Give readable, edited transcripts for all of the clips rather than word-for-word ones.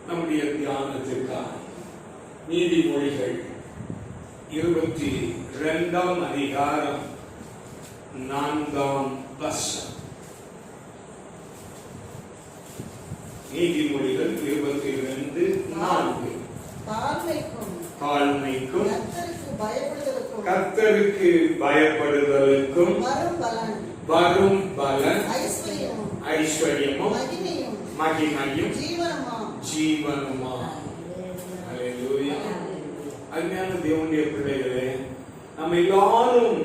நம்முடைய தியானத்திற்காக நீதிமொழிகள் 22ஆம் அதிகாரம் 4ஆம் வசனம். நீதிமொழிகள் 22:4. தாழ்மைக்கும் கர்த்தருக்கு பயப்படுதலுக்கும் வரும் பலன் ஐஸ்வர்யமும் மகிமையும் ஜீவனுமா. அல்லேலூயா. அருமையான தேவனுடைய பிள்ளைகளே, நம்ம எல்லாரும்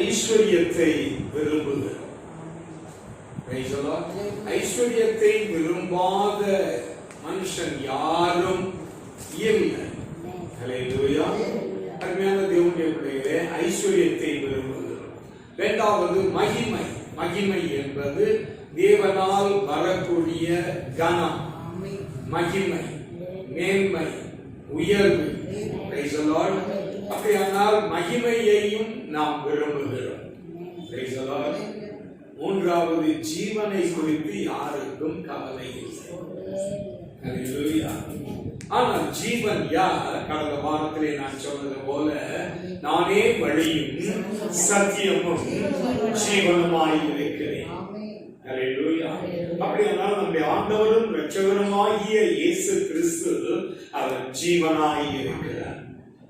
ஐஸ்வர்யத்தை விரும்புகிறோம். ஐஸ்வர்யத்தை விரும்பாத மனுஷன் யாரும் இல்லை. அல்லேலூயா. அருமையான தேவனுடைய பிள்ளைகளே, ஐஸ்வர்யத்தை விரும்புகிறோம். இரண்டாவது மகிமை. மகிமை என்பது தேவனால் வரக்கூடிய கனம், மகிமை, மேன்மை, உயர்வு. அப்படியானால் மகிமையையும் நாம் விரும்புகிறோம். மூன்றாவது, ஜீவனை குறித்து யாருக்கும் கவலை இல்லை. ஆனால் ஜீவன் யார்? கடந்த வாரத்திலே நான் சொன்னது போல, நானே வழியும் சத்தியமும் ஜீவனுமாய் இருக்கிறேன். அப்படியானால் நம்முடைய ஆண்டவரும் இரட்சகருமாகிய இயேசு கிறிஸ்து அவர் ஜீவனாய் இருக்கிறார்.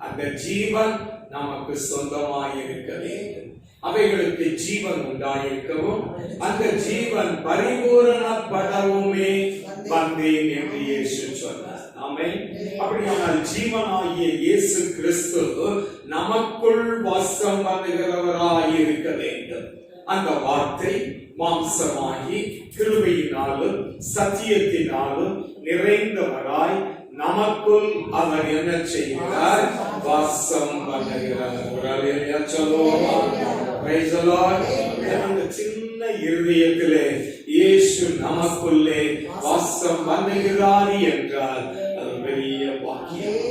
அந்த ஜீவன் நமக்கு சொந்தமாய் இருக்க வேண்டும். அவைகளுக்கு ஜீவன் உண்டாயிருக்கவும் அந்த ஜீவன் பரிபூரணப்படவுமே வந்தேன் என்று இயேசு சொன்னார். ஆமென். அப்படியானால் ஜீவனாகிய இயேசு கிறிஸ்து நமக்குள் வாசம் பண்ணுகிறவராய் இருக்க வேண்டும். அந்த வார்த்தை மாம்சமாகி கிருபையினாலும் சத்தியத்தினாலும் நிறைந்தவராய் நமக்குள் அவர் என்ன செய்கிறார்? வாசம் பண்ணுகிறார். அந்த சின்ன இருதயத்திலே இயேசு நமக்குள்ளே வாசம் பண்ணுகிறார் என்றால் அது பெரிய வாக்கியம்.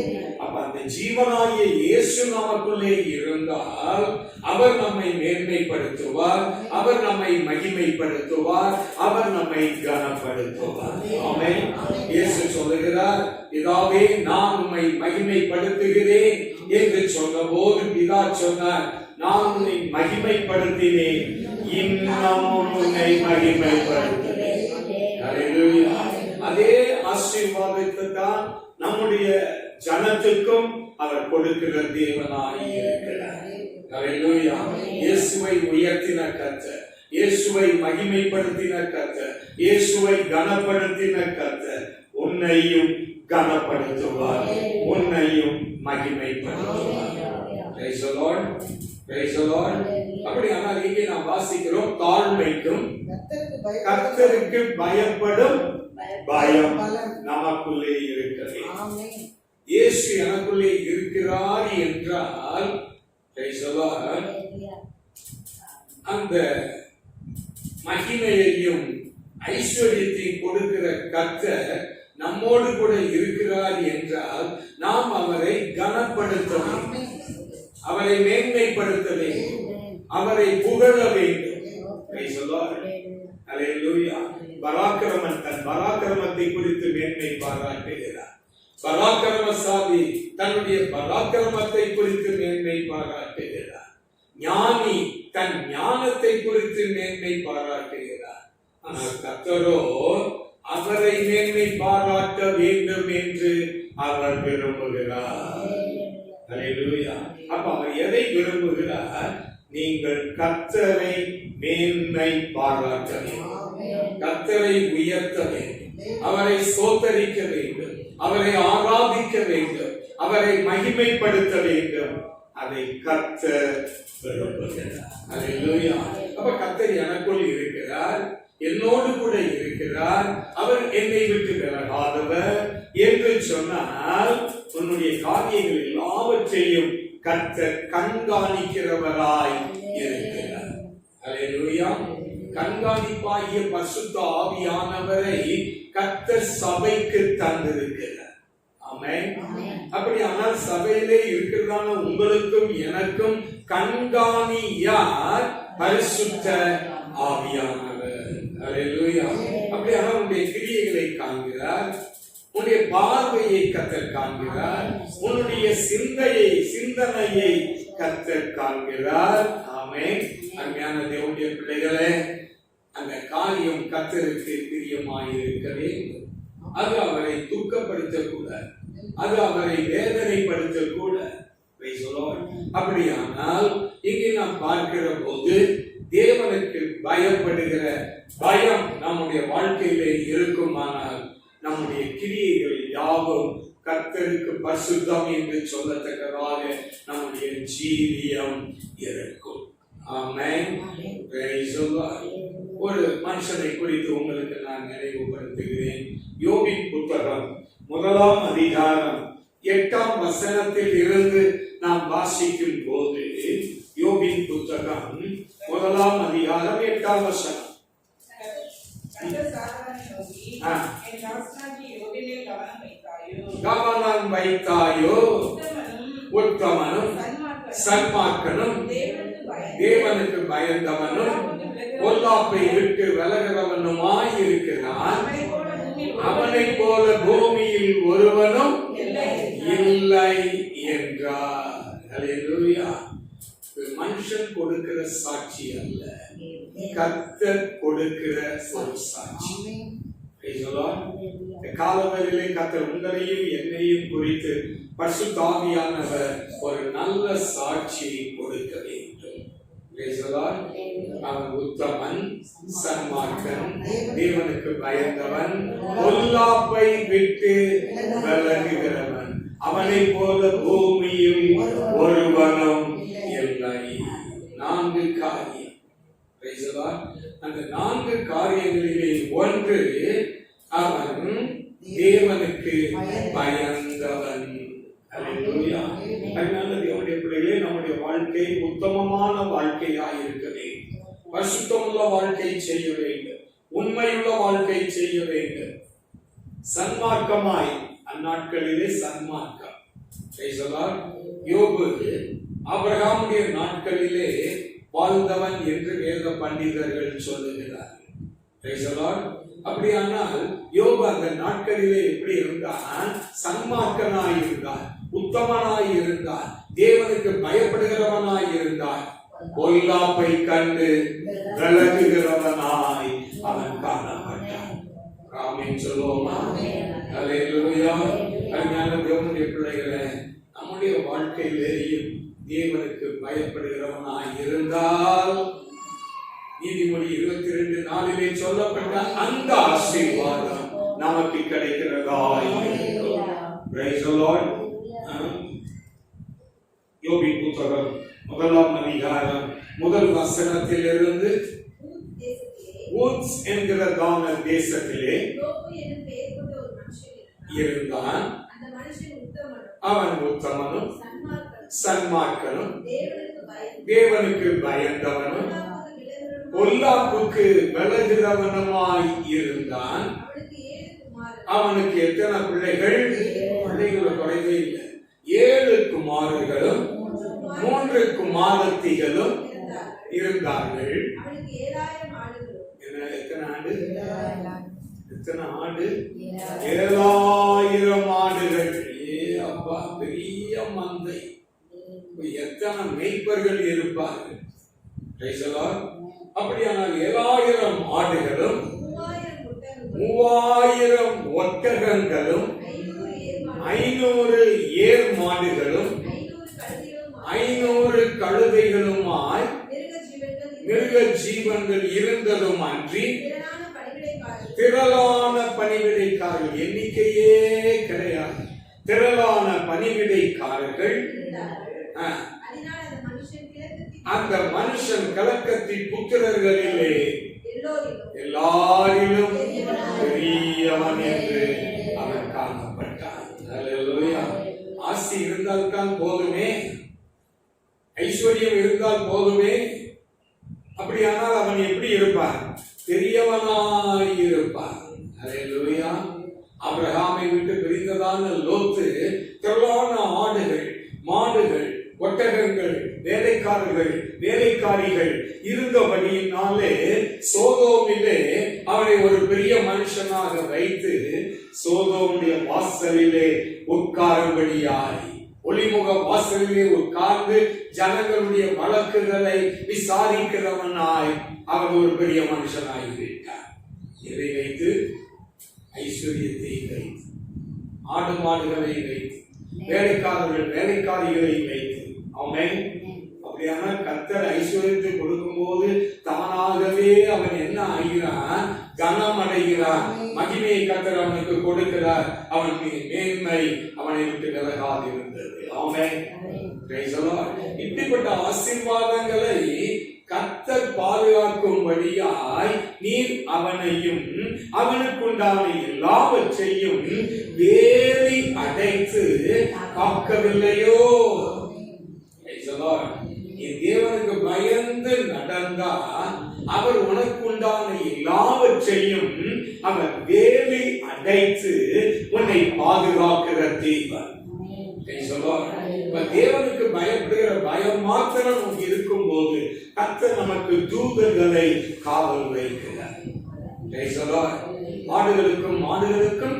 அப்ப அந்த ஜீவனாகிய இயேசு நமக்குள்ளே இருந்தால் அவர் நம்மை மேன்மைப்படுத்துவார், அவர் நம்மை மகிமைப்படுத்துவார், அவர் நம்மை கனப்படுத்துவார். ஆமென். இயேசு சொல்லுகிறார், பிதாவே நான் உம்மை மகிமைப்படுத்துகிறேன் என்று சொன்னபோது பிதா சொன்னார், நான் உன்னை மகிமைப்படுத்தினேன், இன்னமும் உன்னை மகிமைப்படுத்துகிறேன். அல்லேலூயா. அதே ஆசீர்வாதத்தை தான் நம்முடைய ஜனத்துக்கும் அவர் கொடுக்கிற தேவனாய் இருக்கிறார். அல்லேலூயா. இயேசுவை உயர்த்தின கர்த்தர், இயேசுவை மகிமைப்படுத்தின கர்த்தர், இயேசுவை கனப்படுத்தின கர்த்தர் உன்னையும் கனப்படுத்துவார், உன்னையும் மகிமைப்படுத்துவார். Praise the Lord. Praise the Lord. அப்படியானால் இங்கே நாம் வாசிக்கிறோம், தாழ்மைக்கும் கர்த்தருக்கு பயப்படும் பயம் நமக்குள்ளே இருக்கிறது. இயேசு எனக்குள்ளே இருக்கிறார் என்றால் அந்த மகிமையையும் ஐஸ்வர்யத்தையும் கொடுக்கிற கர்த்தர் நம்மோடு கூட இருக்கிறார் என்றால் நாம் அவரை கனப்படுத்த வேண்டும், அவரை மேன்மைப்படுத்த வேண்டும், அவரை புகழ வேண்டும். பராக்கிரமன் தன் பராக்கிரமத்தை குறித்து மேன்மை பாராட்டுகிறார். பராக்கிரமசாலி தன்னுடைய பராக்கிரமத்தை குறித்து மேன்மை பாராட்டுகிறார். ஞானி தன் ஞானத்தை குறித்து மேன்மை பாராட்டுகிறார். ஆனால் கர்த்தரோ அவரை மேன்மை பாராட்ட வேண்டும் என்று அவர் விரும்புகிறார். அல்லேலூயா. அப்ப அவர் எதை விரும்புகிறார்? நீங்கள் கர்த்தரை மேன்மை பாராட்ட வேண்டும், கர்த்தரை உயர்த்த வேண்டும், அவரை ஸ்தோத்தரிக்க வேண்டும், அவரை ஆராதிக்க வேண்டும், அவரை மகிமைப்படுத்த வேண்டும். அதை கர்த்தர் விரும்புகிறார். அல்லேலூயா. அப்ப கர்த்தர் எனக்குள் இருக்கிறார், என்னோடு கூட இருக்கிறார், அவர் என்னை விட்டு விலகாதவர் என்று சொன்னால் உன்னுடைய காரியங்கள் எல்லாவற்றையும் கர்த்தர் கண்காணிக்கிறவராய் இருக்கிறார். அல்லேலூயா. கண்காணிப்பாகிய பரிசுத்த ஆவியானவரை கர்த்தர் சபைக்கு தந்திருக்கிறார். ஆமென். அப்படியானால் சபையிலே இருக்கிறதான உங்களுக்கும் எனக்கும் கண்காணி யார்? பரிசுத்த ஆவியானவர். அல்லேலூயா. அப்படியானால் உன்னுடைய கிரியைகளை காண்கிறார், உன்னை உன்னுடைய பார்வையை கர்த்தர் காண்கிறார். உன்னுடைய சிந்தனையை கர்த்தர் காண்கிறார். ஆமென். அருமையான தேவனுடைய பிள்ளைகளே, அந்த காரியம் கர்த்தருக்கு பிரியமாயிருக்க வேண்டும். அது அவரை துக்கப்படுத்தக்கூடாது, அது அவரை வேதனைப்படுத்தக்கூடாது. அப்படியானால் இங்கே நாம் பார்க்கிற போது தேவனுக்கு பயப்படுகிற பயம் நம்முடைய வாழ்க்கையிலே இருக்குமானால் நம்முடைய கிரியைகள் யாவும் கர்த்தருக்கு பரிசுத்தம் என்று சொல்லத்தக்கதாக நம்முடைய ஜீவியம் இருக்கும். ஆமென். ஒரு மனுஷனை குறித்து உங்களுக்கு நான் நினைவுபடுத்துகிறேன். யோபின் புத்தகம் 1ஆம் அதிகாரம் 8ஆம் வசனத்தில் இருந்து நாம் வாசிக்கும் போது, யோபின் புத்தகம் 1ஆம் அதிகாரம் 8ஆம் வசனம். கவனம் வைத்தாயோ, உத்தமனும் சன்மார்க்கனும் தேவனுக்கு பயந்தவனும் பொல்லாப்பை விட்டு விலகிறவனுமாய் இருக்கிறான். அவனை போல பூமியில் ஒருவனும் இல்லை என்றார். அல்லேலூயா. மனுஷன் கொடுக்கிற சாட்சி அல்ல, கர்த்தர் கொடுக்கிற ஒரு சாட்சி. காலவரிலே கர்த்தர் உங்களையும் என்னையும் குறித்து பரிசுத்த ஆவியானவர் ஒரு நல்ல சாட்சியை கொடுக்க வேண்டும். அவன் உத்தமன், சன்மார்க்கன், தேவனுக்கு பயந்தவன், பொல்லாப்பை விட்டு விலகுகிறவன். அவனை போல பூமியில் ஒருவனும் இல்லை. 4 காரியம். அந்த 4 காரியங்களிலே ஒன்று, அவன் தேவனுக்கு பயந்தவன். அல்லேலூயா. அதனால தேவனுடைய பிள்ளைகளே, நம்முடைய வாழ்க்கை உத்தமமான வாழ்க்கையாய் இருக்க வேண்டும். பரிசுத்தமுள்ள வாழ்க்கை செய்ய வேண்டும், உண்மையுள்ள வாழ்க்கை செய்ய வேண்டும், சன்மார்க்கமாய். அந்நாட்களிலே சன்மார்க்கம். யோபு ஆபிரகாமுடைய நாட்களிலே வாழ்ந்தவன் என்று வேத பண்டிதர்கள் சொல்லுகிறார்கள். அப்படியானால் யோபு அந்த நாட்களிலே எப்படி இருந்தான்? சன்மார்க்கனாய் இருந்தான், உத்தமனாய் இருந்தான், தேவனுக்கு பயப்படுகிறவனாய் இருந்தான், பொல்லாப்பை கண்டு விலகுகிறவனாய் அவன் காணப்பட்டான். ஆமென் சொல்லுவோமா? அல்லேலூயா. அருமையான தேவனுடைய பிள்ளைகளே, நம்முடைய வாழ்க்கையிலேயும் தேவனுக்கு பயப்படுகிறவனாய் இருந்தால் நீதிமொழி 22:4 சொல்லப்பட்ட அந்த ஆசீர்வாதம் நமக்கு கிடைக்கிறதாய் இருக்கும். Praise the Lord. யோபின் புத்தகம் 1ஆம் அதிகாரம் 1 வசனத்திலிருந்து, ஊத்ஸ் என்கிற கான தேசத்திலே இருந்தான். அவன் உத்தமனும் சன்மார்க்கனும் தேவனுக்கு பயந்தவனும் பொல்லாப்புக்கு விலகுகிறவனுமாய் இருந்தான். அவனுக்கு எத்தனை பிள்ளைகள்? பிள்ளைகள் குறைவே இல்லை. 7 குமாரர்களும் 3 குமாரத்திகளும் இருந்தார்கள். எத்தனை ஆடு? 7,000 ஆடுகள். அப்பா, பெரிய மந்தை. எத்தனை மேய்ப்பர்கள் இருப்பார்கள்? அப்படியானால் 7,000 ஆடுகளும் 3,000 ஒட்டகங்களும் 500 ஏர் மாடுகளும் 500 கழுதைகளுமாய் மிருக ஜீவன்கள் இருந்ததும் அன்றி திரளான பணிவிடைக்காரர்கள் எண்ணிக்கையே கிடையாது. திரளான பணிவிடைக்காரர்கள். அந்த மனுஷன் கலக்கத்தின் புத்திரர்களிலே எல்லாரிலும் பெரியவன் என்று அவன் காணப்பட்டான். அல்லேலூயா. ஆசி இருந்தால்தான் போதுமே, ஐஸ்வர்யம் இருந்தால் போதுமே. அப்படியானால் அவன் எப்படி இருப்பான்? பெரியவனாய் இருப்பான். அல்லேலூயா. ஆபிரகாமை விட்டு பிரிந்ததான லோத்து திரளான ஆடுகள், மாடுகள், ஒட்டகங்கள், வேலைக்காரர்கள், வேலைக்காரிகள் இருந்தபடியினாலே சோதோமிலே அவரை ஒரு பெரிய மனுஷனாக வைத்து சோதோமுடைய வாசலிலே உட்காரும்படியாய், ஒளிமுக வாசலிலே உட்கார்ந்து ஜனங்களுடைய வழக்குகளை விசாரிக்கிறவனாய் அவர் ஒரு பெரிய மனுஷனாய் விட்டார். இதை வைத்து ஐஸ்வர்யத்தை வைத்து, ஆடு மாடுகளை வைத்து, வேலைக்காரிகளை வைத்து, ஆமென். அப்படியான கர்த்தர் ஐஸ்வர்யத்தை கொடுக்கும் போது தானாகவே அவன் என்ன ஆகிறான்? கனம் அடைகிறான். மகிமையை கர்த்தர் அவனுக்கு கொடுக்கிறார். அவன் மேன்மை அவனை விட்டு விலகாது இருந்தது. ஆமென். Praise the Lord. இப்படிப்பட்ட ஆசீர்வாதங்களை கர்த்தர் பாதுகாக்கும்படியாய் நீர் அவனையும் அவனுக்குண்டான எல்லாவற்றையும் வேலி அடைத்து காக்கவில்லையோ? தேவனுக்கு பயந்து நடந்தா அவர் உனக்குண்டான எல்லாவற்றையும் அவர் வேலி அடைத்து உன்னை பாதுகாக்கிற தேவன். தேவனுக்கு பயப்படுகிற பயம் மாத்திரம் நமக்கு இருக்கும் போது கர்த்தர் நமக்கு தூதர்களை காவல் வைக்கிறார். மாடுகளுக்கும்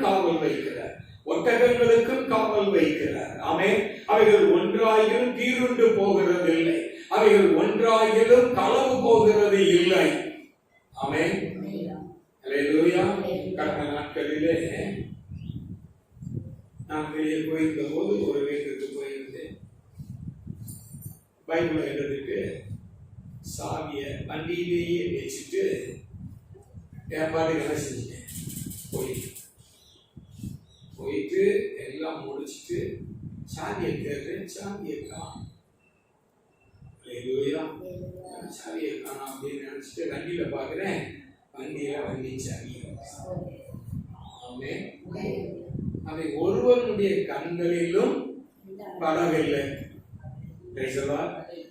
காவல் வைக்கிறார், ஒட்டகங்களுக்கும் காவல் வைக்கிறார். ஆமென். அவைகள் ஒன்றாயிலும் தீருண்டு போகிறதில்லை, அவைகள் ஒன்றாயிலும் களவு போகிறது இல்லை. ஆமென். அல்லேலூயா. கடந்த நாட்களிலே நான் வெளியே போயிருந்த போது ஒரு வீட்டுக்கு போயிருந்தேன். பைபிள் எடுத்துட்டு சாவிய வண்டியிலேயே வச்சுட்டு ஏற்பாடு என்ன செஞ்சேன், போயிட்டு எல்லாம் முடிச்சுட்டு சாவியை தேடுறேன். சாவியை காணோம். சாவியை காணோம் அப்படின்னு நினைச்சிட்டு வண்டியில பாக்குறேன். வண்டி சாவி. அதை ஒருவனுடைய கண்களிலும் படவில்லை.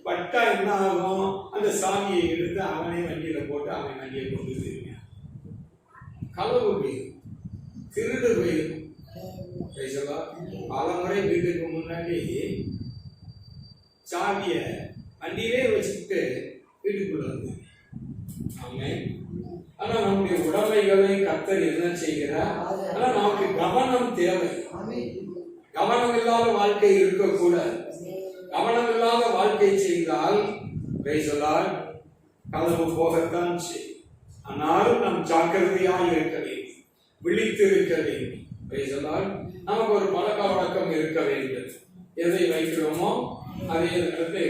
பட்டா என்ன ஆகும்? அந்த சாவியை எடுத்து அவனே வண்டியில போட்டு அவன் வண்டியை கொண்டு போயிருக்கான். களவு போயிடும், திருடு போயிடும். பல முறை வீட்டுக்கு முன்னாடி சாவிய வண்டியிலே வச்சுக்கிட்டு வீட்டுக்குள்ள வந்து. ஆனா நம்முடைய உடைமைகளை கர்த்தர் என்ன செய்கிறார்? ஆனா நமக்கு கவனம் தேவை. கவனம் இல்லாத வாழ்க்கை இருக்கக்கூடாது. கவனம் இல்லாத வாழ்க்கை செய்தால் களவு போகத்தான் செய்யும். ஆனாலும் நாம் ஜாக்கிரதையாக இருக்க வேண்டும், விழித்து இருக்க வேண்டும். நமக்கு ஒரு பழக்க வழக்கம் இருக்க வேண்டும். எதை வைக்கிறோமோ அதை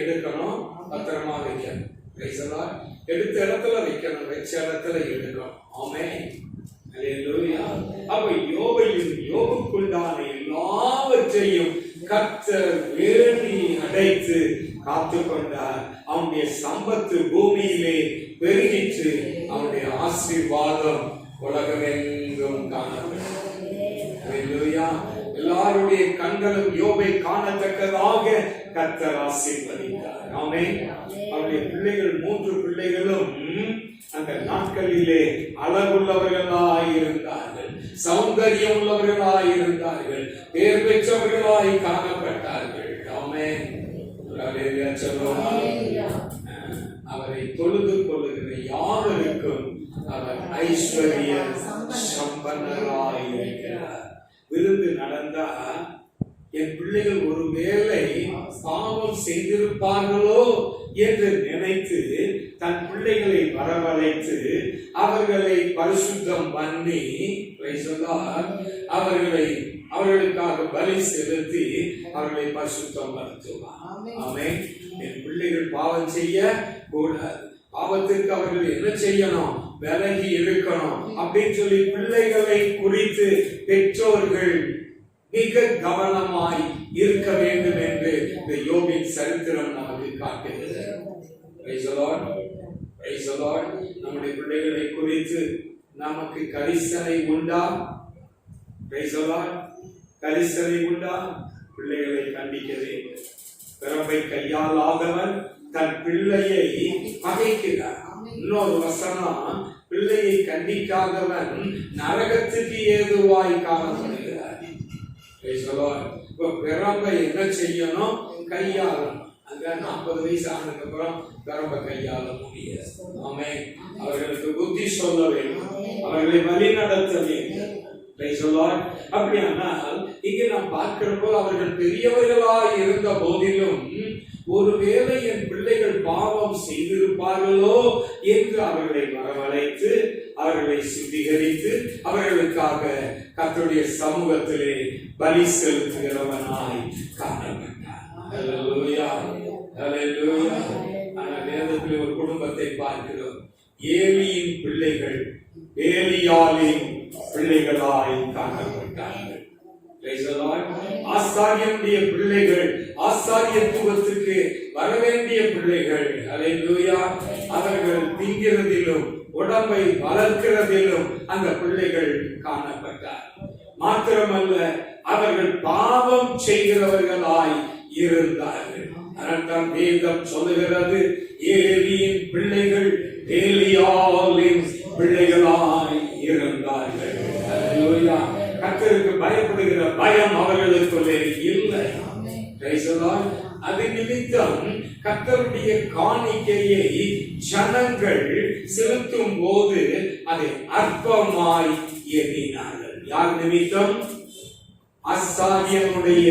எடுக்கணும், பத்திரமா வைக்கணும். எடுத்த இடத்துல வைக்கணும், வச்ச இடத்துல எடுக்கணும். ஆமென். அல்லேலூயா. அப்ப யோபையும் யோபுக்குண்டான எல்லாவற்றையும் கர்த்தர் வேலி அடைத்து காத்து கொண்டார். அவனுடைய சம்பத்து பூமியிலே பெருகிற்று. அவனுடைய ஆசீர்வாதம் உலகமெங்கும் காணப்பட்டது. அல்லேலூயா. எல்லாருடைய கண்களும் யோபை காணத்தக்கதாக கர்த்தர் ஆசீர்வதித்தார். ஆமென். அவருடைய பிள்ளைகள் 3 பிள்ளைகளும் அந்த நாட்களிலே அழகுள்ளவர்களாய் இருந்தார்கள், சௌந்தரியம் உள்ளவர்களாய் இருந்தார்கள், பேர் பெற்றவர்களாய் காணப்பட்டார்கள். ஆமென். அவரை தொழுது கொள்ளுகிற யாவருக்கும் அவர் ஐஸ்வர்ய சம்பன்னராய் இருக்கிறார். விருந்து நடந்தா என் பிள்ளைகள் ஒருவேளை பாவம் செய்திருப்பார்களோ என்று நினைத்து தன் பிள்ளைகளை வரவழைத்து அவர்களை பரிசுத்தம் பண்ணி அவர்களுக்காக பலி செலுத்தி அவர்களை பரிசுத்தம் படுத்துவார். ஆமென். என் பிள்ளைகள் பாவம் செய்ய கூடாது, பாவத்திற்கு அவர்கள் என்ன செய்யணும்? விலகி இருக்கணும் அப்படின்னு சொல்லி பிள்ளைகளை குறித்து பெற்றோர்கள் மிக கவனமாய் இருக்க வேண்டும் என்று இந்த யோபின் சரித்திரம் நமக்கு காட்டுகிறது. நம்முடைய பிள்ளைகளை குறித்து நமக்கு கரிசனை உண்டா? கரிசனை உண்டா? பிள்ளைகளை கண்டிக்க வேண்டும். பிறப்பை கையாளாதவன் தன் பிள்ளையை பகைக்கிறார். இன்னொரு வசனம், பிள்ளையை கண்டிக்காதவன் நரகத்துக்கு ஏதுவாய் காணப்படுகிறார். பிறப்பை என்ன செய்யணும்? கையாளணும். அங்க 40 வயசு ஆனதுக்கு அப்புறம் கரம்ப கையாள முடியாது. ஆமென். அவர்களுக்கு புத்தி சொல்ல வேண்டும், அவர்களை வழி நடத்த வேண்டும். அப்படியானால் இங்கே நாம் பார்க்கிறப்போ அவர்கள் பெரியவர்களாய் இருந்த போதிலும் ஒருவேளை என் பிள்ளைகள் பாவம் செய்திருப்பார்களோ என்று அவர்களை வரவழைத்து அவர்களை சுத்திகரித்து அவர்களுக்காக கர்த்தருடைய சமூகத்திலே பலி செலுத்துகிறவனாய் காணப்பட்டார். ஹல்லேலூயா, ஹல்லேலூயா. ஆனால் வேதத்தில் ஒரு குடும்பத்தை பார்க்கிறோம். ஏலியின் பிள்ளைகள் ஏலியாளின் பிள்ளைகளாய் காணப்பட்டார்கள். ஆசாரியனுடைய பிள்ளைகள் ஆசாரியத்துவத்துக்கு வரவேண்டிய பிள்ளைகள். ஹல்லேலூயா. அவர்கள் திங்கிறதிலும் உடம்பை வளர்க்கிறதிலும் அந்த பிள்ளைகள் காணப்பட்டார். மாத்திரமல்ல, அவர்கள் பாவம் செய்கிறவர்களாய் இருந்தார்கள். அதனால் வேதம் சொல்லுகிறது, ஏலியின் பிள்ளைகள் ஏலியாளின் பிள்ளைகளாய் இருந்தார்கள். ஹல்லேலூயா. கர்த்தருக்கு பயப்படுகிற பயம் அவர்களுக்குள்ளே இல்லை. அது நிமித்தம் கர்த்தருடைய காணிக்கையை ஜனங்கள் செலுத்தும் போது அதை அற்பமாய் எண்ணினார்கள். யார் நிமித்தம்? ஆசாரியனுடைய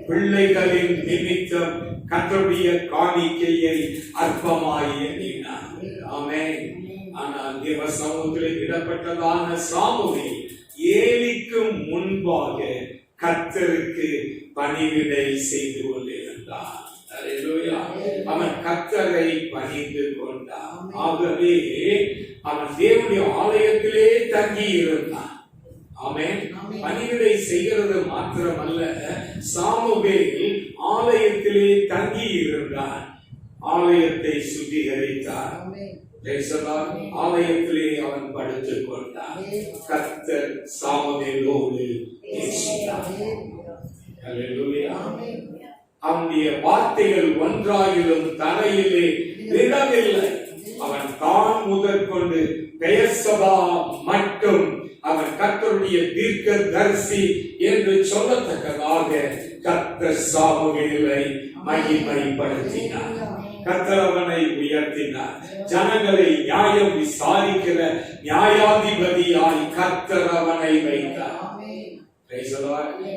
பிள்ளைகளின் நிமித்தம் கர்த்தருடைய காணிக்கையை அற்பமாய் எண்ணினார்கள். ஆமென். ஆனால் தேவ சமூகத்தில் இடப்பட்டதான சாமுவேல் ஏலிக்கு முன்பாக கர்த்தருக்கு பணிவிடை செய்து கொண்டிருந்தான். ஹல்லேலூயா. அவன் கர்த்தரை பணிந்து கொண்டான். ஆகவே அவன் தேவனுடைய ஆலயத்திலே தங்கி இருந்தான். ஆமென். பணிவிடை செய்கிறது மாத்திரமல்ல, சாமுவேல் ஆலயத்திலே தங்கி இருந்தான். ஆலயத்தை சுத்திகரித்தார். ஆலயத்திலே அவன் படுத்துக் கொண்டான். கர்த்தர் சாமுவேலோடு பேசினார். ஹல்லேலூயா. அவனுடைய வார்த்தைகள் ஒன்றாயிலும் தரையிலே விழவில்லை. அவன் தான் முதற்கொண்டு பெயர்சபா மட்டும் அவன் கர்த்தருடைய தீர்க்கதரிசி என்று சொல்லத்தக்கதாக கர்த்தர் சாமுவேலை மகிமைப்படுத்தினார். கர்த்தர் அவனை உயர்த்தினார். ஜனங்களை நியாயம் விசாரிக்கிற நியாயாதிபதியாய் கர்த்தர் அவனை வைத்தார்.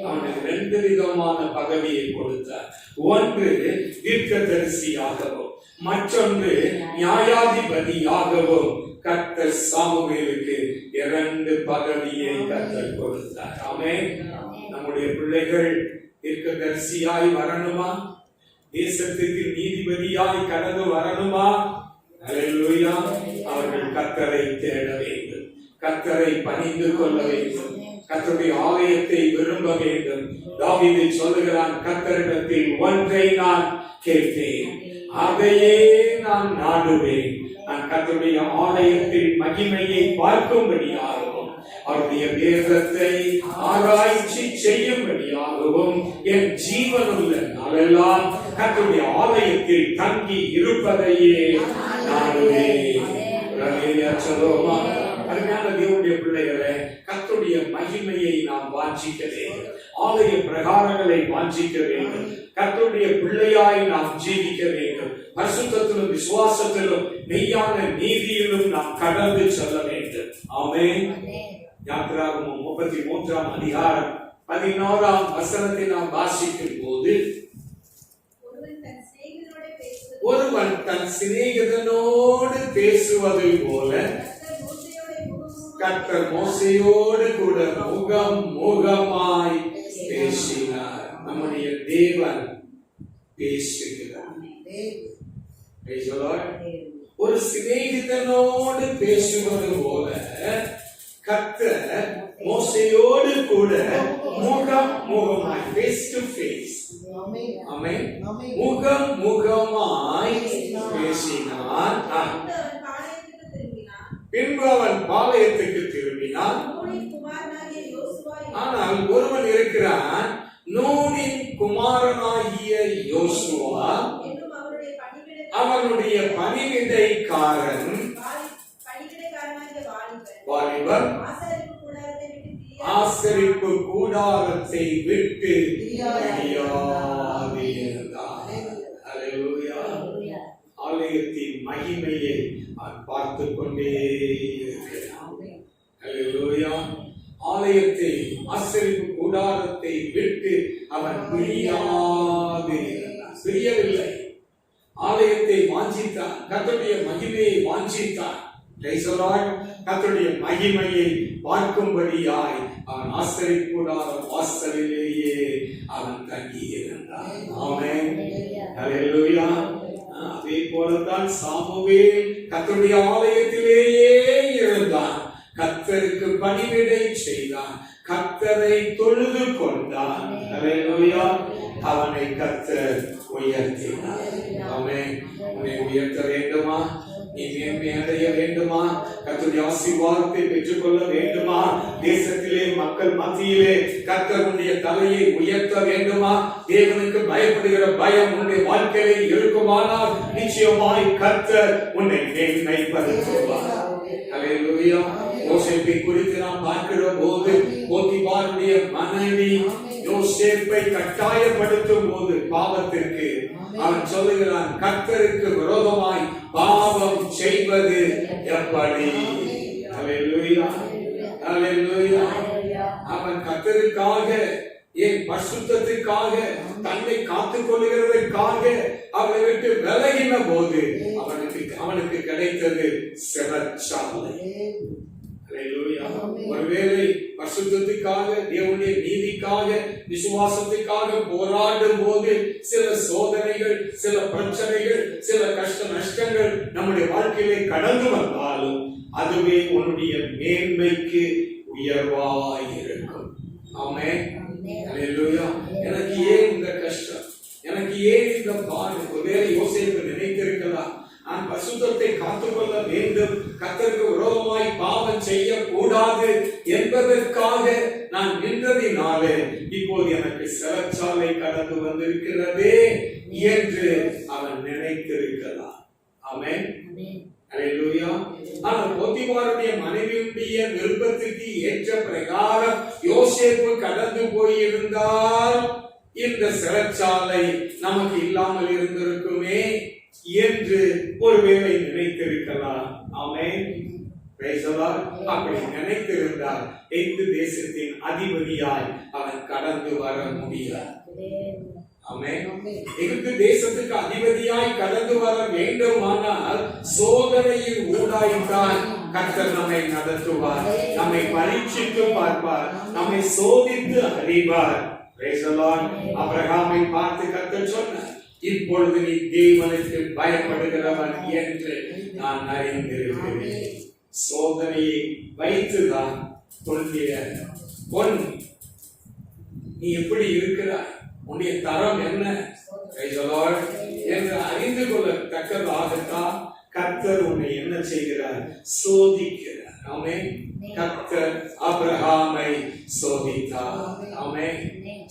அவனுக்கு 2 விதமான பதவியை கொடுத்தார். ஒன்று தீர்க்கதரிசியாகவும் மற்றொன்று நியாயாதிபதியாகவும் கர்த்தர் சாமுவேலுக்கு 2 பதவியை கர்த்தர் கொடுத்தார். ஆமென். நம்முடைய பிள்ளைகள் தீர்க்கதரிசியாய் வரணுமா? தேசத்துக்கு நீதிபதியாய் கடந்து வரணுமா? ஹல்லேலூயா. அவர்கள் கர்த்தரை தேட வேண்டும், கர்த்தரை பணிந்து கொள்ள வேண்டும், கர்த்தருடைய ஆலயத்தை விரும்ப வேண்டும். தாவீது சொல்லுகிறான், கர்த்தரிடத்தில் ஒன்றை நான் கேட்டேன், அதையே நான் நாடுவேன். நான் கர்த்தருடைய ஆலயத்தில் மகிமையை பார்க்கும்படியாகவும் அவருடைய வேதத்தை ஆராய்ச்சி செய்யும்படியாகவும் என் ஜீவனுள்ள நாளெல்லாம் கர்த்தருடைய ஆலயத்தில் தங்கி இருப்பதையே நாடுவேன். அருமையான தேவனுடைய பிள்ளைகளே, கர்த்தருடைய மகிமையை நாம் வாஞ்சிக்க வேண்டும், ஆலய பிரகாரங்களை வாஞ்சிக்க வேண்டும், கர்த்தருடைய பிள்ளையாய் நாம் ஜீவிக்க வேண்டும், பரிசுத்தத்திலும் விசுவாசத்திலும் மெய்யான நீதியிலும் நாம் கடந்து செல்ல வேண்டும். ஆமென். யாத்திராகமம் 33ஆம் அதிகாரம் 11ஆம் வசனத்தை நாம் வாசிக்கும் போது, ஒருவன் தன் சிநேகிதனோடு பேசுவது போல கர்த்தர் மோசேயோடு கூட முகம் முகமாய் பேசினார். நம்முடைய தேவன் பேசுகிறார். ஒரு சிநேகிதனோடு பேசுவது போல கர்த்தர் மோசேயோடு கூட முகம் முகமாய், ஃபேஸ் டு ஃபேஸ், ஆமென், முகம் முகமாய் பேசினார். பின்பு அவன் பாளையத்துக்கு திரும்பினான். ஆனால் ஒருவன் இருக்கிறான், நூனின் குமாரனாகிய யோசுவா, அவனுடைய பணிவிடைக்காரன் வாலிபன், ஆசரிப்பு கூடாரத்தை விட்டு பாவத்தை விட்டு அவன் பிரியாது இருந்தான். பிரியவில்லை. ஆலயத்தை வாஞ்சித்தான், கர்த்தருடைய மகிமையை வாஞ்சித்தான். கர்த்தருடைய மகிமையை பார்க்கும்படியாய் அவன் ஆசரிப்புடாத வாசலிலேயே அவன் தங்கி இருந்தான். ஆமென். ஹல்லேலூயா. அதே போலதான் சாமுவேல் கர்த்தருடைய ஆலயத்திலேயே இருந்தான். கர்த்தருக்கு பணிவிடை செய்தான், கர்த்தரை தொழுது கொண்டான். ஹல்லேலூயா. அவனை கர்த்தர் உயர்த்தினார். ஆமென். உன்னை உயர்த்த வேண்டுமா? நீ மேன்மை அடைய வேண்டுமா? கர்த்தருடைய ஆசீர்வாதத்தை பெற்றுக்கொள்ள வேண்டுமா? தேசத்திலே மக்கள் மத்தியிலே கர்த்தருடைய தலையை உயர்த்த வேண்டுமா? தேவனுக்கு பயப்படுகிற பயம் உன்னுடைய வாழ்க்கையிலே இருக்குமானால் நிச்சயமாய் கர்த்தர் உன்னை மேன்மைப்படுத்துவார். ஹல்லேலூயா. யோசேப்பை குறித்து நாம் பார்க்கிற போது போத்திபாருடைய மனைவி யோசேப்பை கட்டாயப்படுத்தும் போது பாவத்திற்கு அவன் சொல்லுகிறான், கர்த்தருக்கு விரோதமாய் பாவம் செய்வது எப்படி? ஹல்லேலூயா. ஹல்லேலூயா. அவன் கர்த்தருக்காக, என் பரிசுத்தத்திற்காக, தன்னை காத்துக் கொள்ளுகிறதற்காக அவனை விட்டு விலகின போது அவனுக்கு கிடைத்தது சிறைச்சாலை. ஒருவேளை பரிசுத்தத்துக்காக, தேவனுடைய நீதிக்காக, விசுவாசத்துக்காக போராடும் போது சில சோதனைகள், சில பிரச்சனைகள், சில கஷ்ட நஷ்டங்கள் நம்முடைய வாழ்க்கையிலே கடந்து வந்தாலும் அதுவே உன்னுடைய மேன்மைக்கு உயர்வாய் இருக்கும். ஆமென். ஹல்லேலூயா. எனக்கு ஏன் இந்த கஷ்டம், எனக்கு ஏன் இந்த பாடு? ஒருவேளை யோசேப்பு நினைத்திருக்கலாம், நான் பரிசுத்தத்தை காத்துக்கொள்ள வேண்டும், கர்த்தருக்கு விரோதமாய் பாவம் செய்யக்கூடாது என்பதற்காக நான் நின்றதினாலே இப்போது எனக்கு சிறைச்சாலை கடந்து வந்திருக்கிறதே என்று அவன் நினைத்திருக்கலாம். ஆமென். ஹல்லேலூயா. ஆனால் போத்திபாருடைய மனைவியுடைய விருப்பத்துக்கு ஏற்ற பிரகாரம் யோசேப்பு கடந்து போயிருந்தால் இந்த சிறைச்சாலை நமக்கு இல்லாமல் இருந்திருக்குமே என்று ஒருவேளை நினைத்திருக்கலாம். ஆமென். Praise the Lord. அப்படி நினைத்திருந்தால் எகிப்து தேசத்தின் அதிபதியாய் அவன் கடந்து வர முடியாது. ஆமென். எகிப்து தேசத்துக்கு அதிபதியாய் கடந்து வர வேண்டுமானால் சோதனையின் ஊடாய்த்தான் கர்த்தர் நம்மை நடத்துவார், நம்மை பரீட்சித்து பார்ப்பார், நம்மை சோதித்து அறிவார். Price the Lord. ஆபிரகாமை பார்த்து கர்த்தர் சொன்னார், இப்பொழுது நீ தேவனுக்கு பயப்படுகிறவன் என்று நான் அறிந்திருக்கிறேன். சோதனையை வைத்துதான் பொன் நீ எப்படி இருக்கிறாய், உன்னுடைய தரம் என்ன என்று அறிந்து கொள்ளத்தக்கதாகத்தான் கர்த்தர் உன்னை என்ன செய்கிறார்? சோதிக்கிறார். ஆமென். கர்த்தர் ஆபிரகாமை சோதித்தார். ஆமென்.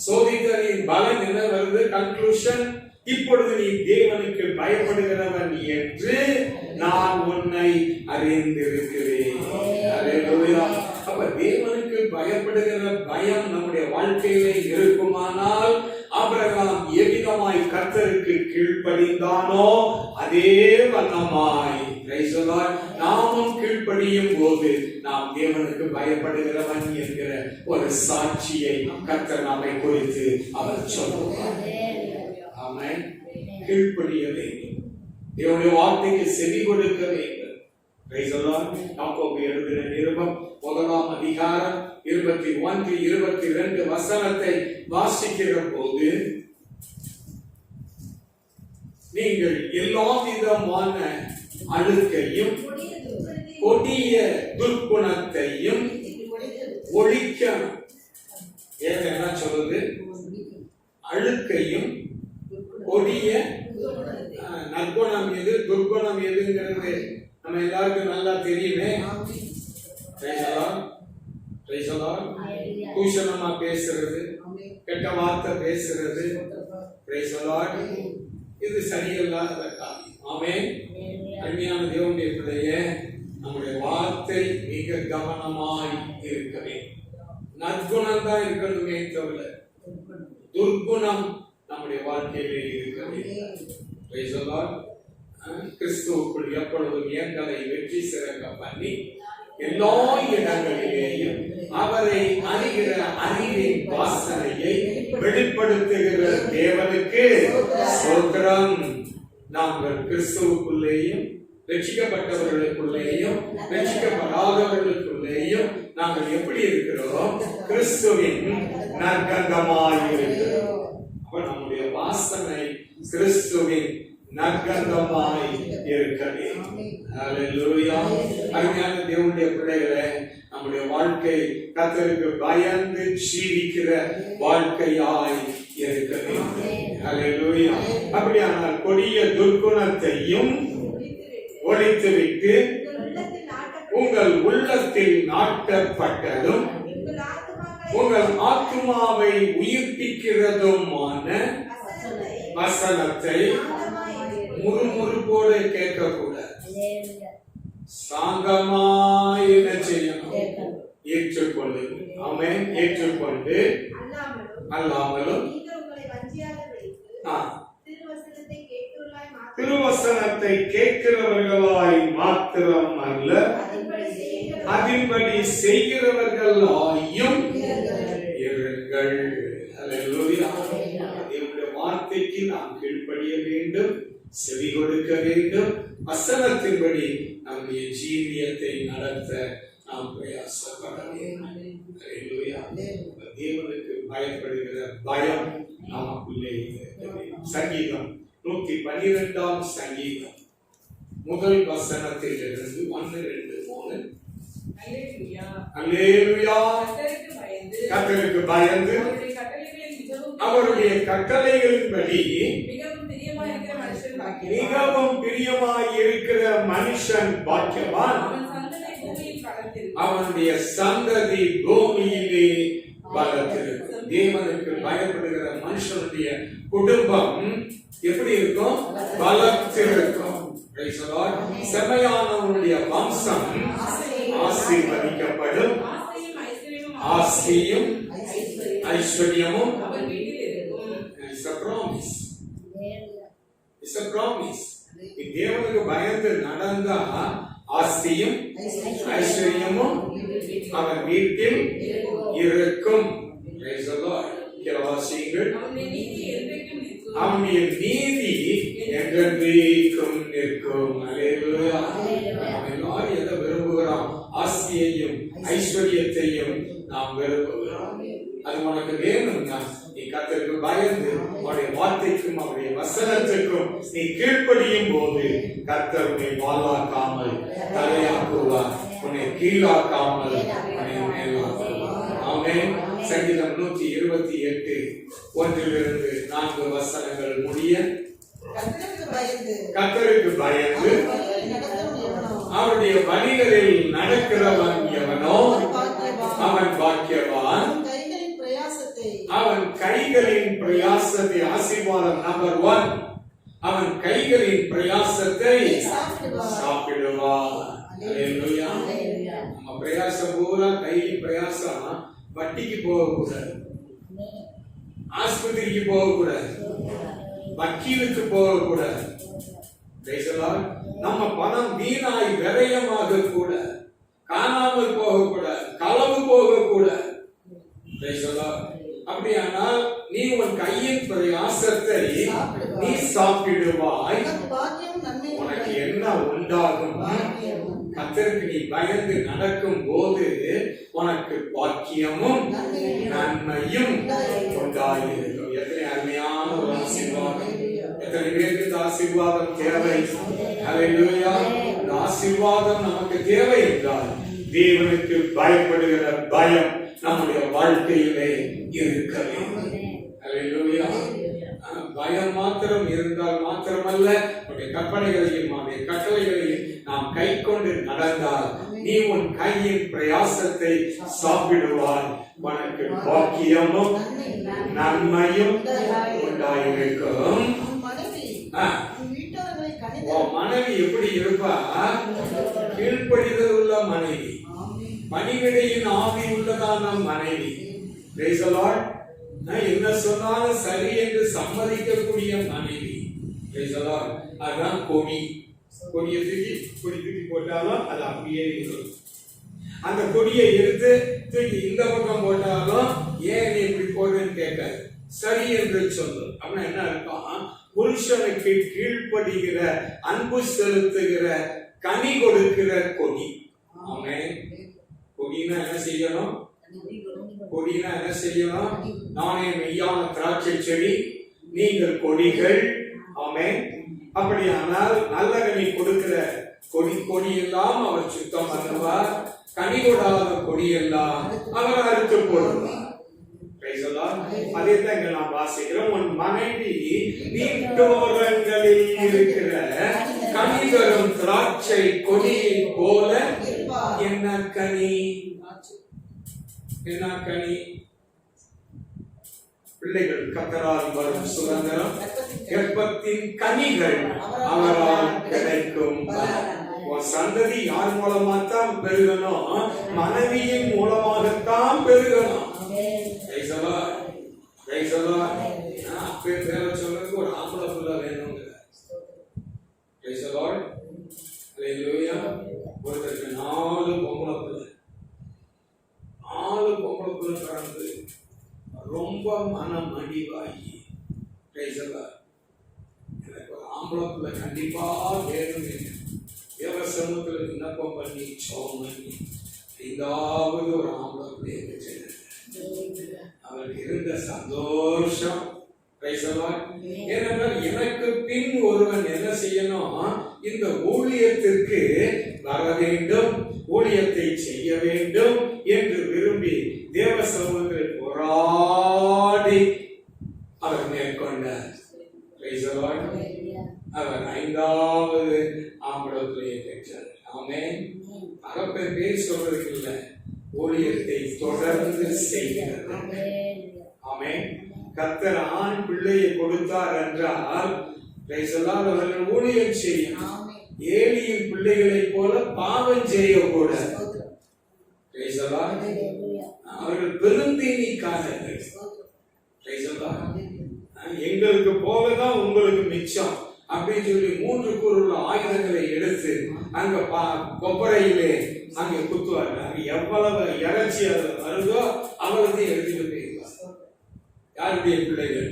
சோதித்தலின் பலன் என்ன வருது? கன்க்ளூஷன், இப்பொழுது நீ தேவனுக்கு பயப்படுகிறவன் என்று நான் உன்னை அறிந்திருக்கிறேன். ஹல்லேலூயா. அப்ப தேவனுக்கு பயப்படுகிற பயம் நம்முடைய வாழ்க்கையிலே இருக்குமானால் ஆபிரகாம் எவ்விதமாய் கர்த்தருக்கு கீழ்ப்படிந்தானோ அதே வண்ணமாய் நாமும் கீழ்ப்படியும் போது நாம் தேவனுக்கு பயப்படுகிறவன் என்கிற ஒரு சாட்சியை கர்த்தர் நம்மை குறித்து அவர் சொல்லுவார். ஆமென். கீழ்ப்படிய வேண்டும், தேவனுடைய வார்த்தைக்கு செவி கொடுக்க வேண்டும். Price the Lord. யாக்கோபு எழுதின நிருபம் 1ஆம் அதிகாரம் 21, 22 வசனத்தை வாசிக்கிற போது, நீங்கள் எல்லா விதமான அழுக்கையும் கொடிய துர்க்குணத்தையும் ஒழிக்கணும். என்ன சொல்லுது? அழுக்கையும் கொடிய நற்குணம் எது, துர்க்குணம் எதுங்கிறது நம்ம எல்லாருக்கும் நல்லா தெரியுமே. தூஷணமா பேசுறது, கெட்ட வார்த்தை பேசுறது, இது சரியல்லாத காரியம். ஆமென். அருமையான தேவனுடைய பிள்ளையே, நம்முடைய வார்த்தை மிக கவனமாய் இருக்க வேண்டும். நற்குணம் தான் இருக்கணுமே தவிர துர்க்குணம் நம்முடைய வாழ்க்கையிலே இருக்க வேண்டும். கிறிஸ்துவுக்குள் எப்பொழுதும் எங்களை வெற்றி சிறக்க பண்ணி எல்லா இடங்களிலேயும் அவரை அறிகிற அறிவின் வாசனையை வெளிப்படுத்துகிற தேவனுக்கு ஸ்தோத்திரம். நாங்கள் கிறிஸ்துவுக்குள்ளேயும் ரட்சிக்கப்பட்டவர்களுக்குள்ளேயும் ரட்சிக்கப்படாதவர்களுக்குள்ளேயும் நாங்கள் எப்படி இருக்கிறோம்? கிறிஸ்துவின் நற்கந்தமாய் இருக்கிறோம். அப்ப நம்முடைய வாசனை கிறிஸ்துவின் நற்கந்தமாய் இருக்கவே. ஹல்லேலூயா. அருமையான தேவனுடைய பிள்ளைகளே, நம்முடைய வாழ்க்கை கர்த்தருக்கு பயந்து ஜீவிக்கிற வாழ்க்கையாய் இருக்க வேண்டும். ஹல்லேலூயா. அப்படியானால் கொடிய துர்க்குணத்தையும் ஒழித்துவிட்டு உங்கள் உள்ளத்தில் நாட்டப்பட்டதும் உங்கள் ஆத்துமாவை உயிர்ப்பிக்கிறதுமான வசனத்தை முறுமுறுப்போடு கேட்கக்கூடாது. சாங்கமாய் என்ன செய்யணும்? ஏற்றுக்கொள்ளுங்கள். ஆமென். ஏற்றுக்கொண்டு அல்லாமலும் திருவசனத்தை கேட்கிறவர்களாய் மாத்திரம் அல்ல, அதின்படி செய்கிறவர்களாயும் இருங்கள். ஹல்லேலூயா. தேவனுடைய வார்த்தைக்கு நாம் கீழ்ப்படிய வேண்டும், செவி கொடுக்க வேண்டும். வசனத்தின்படி நம்முடைய ஜீவியத்தை நடத்த நாம் பிரயாசப்பட வேண்டும். ஹல்லேலூயா. தேவனுக்கு பயப்படுகிற பயம் நமக்குள்ளே இருக்கிறது. சங்கீதம் 112 சங்கீதம் முதல் வசனத்திலிருந்து 1, 2, 3. அல்லேலூயா. கர்த்தருக்கு பயந்து அவருடைய கட்டளைகளின்படி மிகவும் பிரியமாய் இருக்கிற மனுஷன் பாக்கியவான். அவனுடைய சந்ததி பூமியிலே பலத்திருக்கும். தேவனுக்கு பயப்படுகிற மனுஷனுடைய குடும்பம் எப்படி இருக்கும்? பலத்திருக்கும். செம்மையானவனுடைய வம்சம் ஆசீர்வதிக்கப்படும். ஆசியும் ஐஸ்வர்யமும் தேவனுக்கு பயந்து நடந்தா ஆஸ்தியும் ஐஸ்வர்யமும் அவன் வீட்டில் இருக்கும். அவனுடைய நீதி என்றென்றைக்கும் நிற்கும். அல்லேலூயா. எல்லாரும் எதை விரும்புகிறோம்? ஆஸ்தியையும் ஐஸ்வர்யத்தையும் நாம் விரும்புகிறோம். அது உனக்கு வேணும்னா நீ கர்த்தருக்கு பயந்து அவருடைய வார்த்தைக்கும் அவருடைய வசனத்துக்கும் நீ கீழ்ப்படியும் போது கர்த்தர் உன்னை வாளாக்காமல் தலையாக்குவார், உன்னை கீழாக்காமல் உன்னை மேலாக்குவார். ஆமென். சங்கீதம் 128 1-4 வசனங்கள் முடிய கர்த்தருக்கு பயந்து அவருடைய வழிகளில் நடக்கிறவன் எவனோ அவன் பாக்கியவான். அவன் கைகளின் பிரயாசத்தை, ஆசீர்வாதம் நம்பர் 1, அவன் கைகளின் பிரயாசத்தை சாப்பிடுவான். அல்லேலூயா. நம்ம பிரயாசம் பூரா கையின் பிரயாசம் வட்டிக்கு போகக்கூடாது, ஆஸ்பத்திரிக்கு போகக்கூடாது, வக்கீலுக்கு போகக்கூடாது. நம்ம பணம் வீணாய் விரயமாக கூட காணாமல் போகக்கூடாது, களவு போகக்கூடாது. அப்படியானால் நீ உன் கையின் பிரயாசத்தை நீ சாப்பிடுவாய். உனக்கு என்ன உண்டாகும்? கர்த்தருக்கு நீ பயந்து நடக்கும் போது உனக்கு பாக்கியமும் நன்மையும் உண்டாயிருக்கும். எத்தனை அருமையான ஒரு ஆசீர்வாதம்! எத்தனை பேருக்கு இந்த ஆசீர்வாதம் தேவை? ஹல்லேலூயா. இந்த ஆசீர்வாதம் நமக்கு தேவை என்றால் தேவனுக்கு பயப்படுகிற பயம் நம்முடைய வாழ்க்கையிலே இருக்க வேண்டும். ஹல்லேலூயா. பயம் மாத்திரம் இருந்தால் மாத்திரமல்ல, அவருடைய கற்பனைகளையும் அவருடைய கட்டளைகளையும் நாம் கை கொண்டு நடந்தால் நீ உன் கையின் பிரயாசத்தை சாப்பிடுவாய். உனக்கு பாக்கியமும் நன்மையும் உண்டாயிருக்கும். மனைவி எப்படி இருப்பா? கீழ்ப்படிதல் உள்ள மனைவி, பணிவிடையின் ஆவி உள்ளதான மனைவி. Price the Lord. என்ன சொன்னாலும் சரி என்று சம்மதிக்கக்கூடிய மனைவி. Price the Lord. அதான் கொடியை தூக்கி போட்டாலும் அது அப்படியே இருக்கும். அந்த கொடியை எடுத்து தூக்கி இந்த பக்கம் போட்டாலும் ஏன் நீ இப்படி போடுன்னு கேட்காது, சரி என்று சொல்லும். அப்படின்னா என்ன அர்த்தம்? புருஷனுக்கு கீழ்ப்படுகிற, அன்பு செலுத்துகிற, கனி கொடுக்கிற கொடி. ஆமென். கொடினா என்ன செய்யணும்? கொடினா என்ன செய்யணும்? நானே மெய்யான திராட்சை செடி, நீங்கள் கொடிகள். ஆமென். அப்படியானால் நல்ல கனி கொடுக்கிற கொடி எல்லாம் அவர் சுத்தம் பண்ணுவார். கனி கொடாத கொடி எல்லாம் அவர் அறுத்து போடுவார். அதே தான் இங்க நாம் வாசிக்கிறோம். உன் மனைவி நீட்டோரங்களில் இருக்கிற கனி தரும் திராட்சை கொடியை போல. என்ன கனி? என்ன கனி? பிள்ளைகள் கர்த்தரால் வரும் சுதந்திரம், கர்ப்பத்தின் கனிகள் அவரால் கிடைக்கும். சந்ததி யார் மூலமாத்தான் பெருகணும்? மனைவியின் மூலமாகத்தான் பெருகணும். அப்பே பேர சொல்றதுக்கு ஒரு ஆம்பளை புள்ள வேணுங்க. ஒருத்தருக்கு 4 பொம்பளை பிள்ளை, 4 பொம்பளை பிள்ளை பிறந்து ரொம்ப மனம் அடிவாகி, எனக்கு ஒரு ஆம்பளை பிள்ளை கண்டிப்பா வேணும். தேவசமத்தில் விண்ணப்பம் பண்ணி சோம் பண்ணி 5வது ஒரு ஆம்பளை பிள்ளையை வச்சிருந்தேன். அவருக்கு இருந்த சந்தோஷம். ஏனென்றால் எனக்கு பின் ஒருவன் என்ன செய்யணும்? இந்த ஊழியத்திற்கு வர வேண்டும், ஊழியத்தை செய்ய வேண்டும் என்று விரும்பி தேவ சமூகத்தில் போராடி அவர் மேற்கொண்டார். அவர் 5வது ஆம்பளை பெற்றார். ஆமென். அகப்பேர் பேர் சொல்றதுக்கு இல்ல, ஊழியத்தை தொடர்ந்து செய்கிறது. ஆமென். கர்த்தர் ஆண் பிள்ளையை கொடுத்தார் என்றால் அவர்கள் ஊழியம் செய்யும். ஏலியின் பிள்ளைகளை போல பாவம் செய்யக்கூடாது. அவர்கள் பெருந்தீனிக்காரர்கள். எங்களுக்கு போகதான் உங்களுக்கு மிச்சம் அப்படின்னு சொல்லி 3 கூறுள்ள ஆயுதங்களை எடுத்து அங்க கொப்பரையிலே அங்க குத்துவார்கள். அங்க எவ்வளவு இறைச்சி வருதோ அவ்வளவு எடுத்துட்டு போயிருவார். யாருடைய பிள்ளைகள்?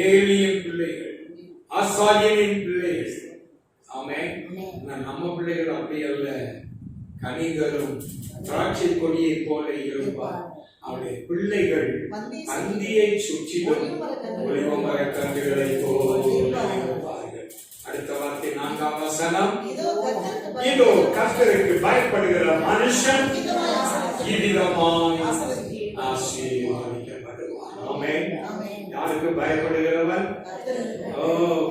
ஏலியின் பிள்ளைகள், ஆசாரியனின் பிள்ளைகள். ஆமென். நம்ம பிள்ளைகள் அப்படி அல்ல, கனிதரும் திராட்சை கொடியை போல இருப்பார். அவருடைய பிள்ளைகள் பந்தியை சுற்றிலும் ஒலிவ மரக்கன்றுகளை போல் இருப்பார்கள். அடுத்த வார்த்தை 4ஆம் வசனம். இதோ கர்த்தருக்கு பயப்படுகிற மனுஷன் இவ்விதமாய் ஆசீர்வதிக்கப்படுவான். ஆமென். யாருக்கு பயப்படுகிறவன்?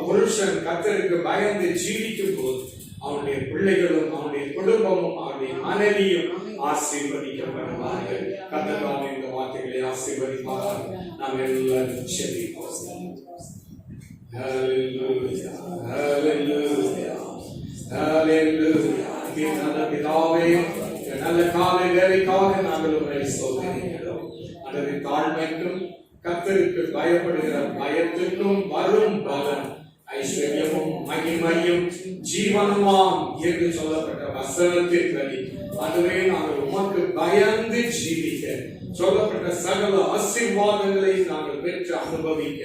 புருஷன் கர்த்தருக்கு பயந்து ஜீவிக்கும் போது அவனுடைய பிள்ளைகளும் அவனுடைய குடும்பமும் அவனுடைய மனைவியும் ஆசீர்வதிக்கப்படுவார்கள். கர்த்தர் இந்த வார்த்தைகளை ஆசீர்வதிப்பார். நாம் எல்லாரும் செபிப்போம். ஹல்லேலூயா, ஹல்லேலூயா, ஹல்லேலூயா. நல்ல பிதாவே, நல்ல காலை வேலைக்காக நாங்கள் உங்களை சோதனைக்கிறோம். அல்லது தாழ்மைக்கும் கர்த்தருக்கு பயப்படுகிற பயத்துக்கும் வரும் பலன் ஐஸ்வர்யமும் மகிமையும் ஜீவனமாம் என்று சொல்லப்பட்ட வசனத்தின்படி அதுவே நாங்கள் உமக்கு பயந்து ஜீவிக்க சொல்லப்பட்ட சகல ஆசீர்வாதங்களை நாங்கள் பெற்று அனுபவிக்க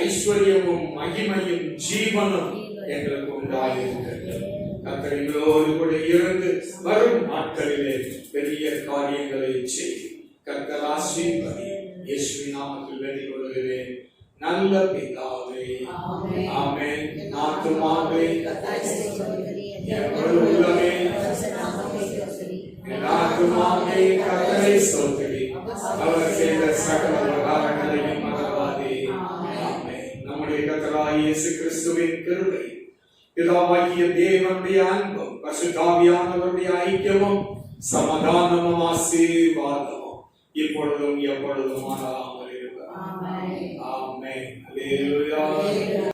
ஐஸ்வர்யமும் மகிமையும் ஜீவனும் எங்களுக்கு உண்டாயிருக்கிறது. கர்த்தரோடு கூட இருந்து வரும் நாட்களிலே பெரிய காரியங்களை செய்து கர்த்தர் ஆசீர்வதி. இயேசுவின் நாமத்தில் வேண்டிக் கொள்கிறேன் நல்ல பிதாவே. ஆமென். ஆத்துமாவே என் உள்ளமே என் ஆத்துமாவே கர்த்தரை ஸ்தோத்திரி. அவர் செய்த சகல உபகாரங்களையும் மறவாதே. ஆமென். நம்முடைய கர்த்தராகிய இயேசு கிறிஸ்துவின் கிருபை, பிதாவாகிய தேவனுடைய அன்பும் பரிசுத்தாவியானவருடைய ஐக்கியமும் சமாதானமும் ஆசீர்வாதமும் இப்பொழுதும் எப்பொழுதும் மாறாமல் இருக்கிறது. ஆமென். அல்லேலூயா.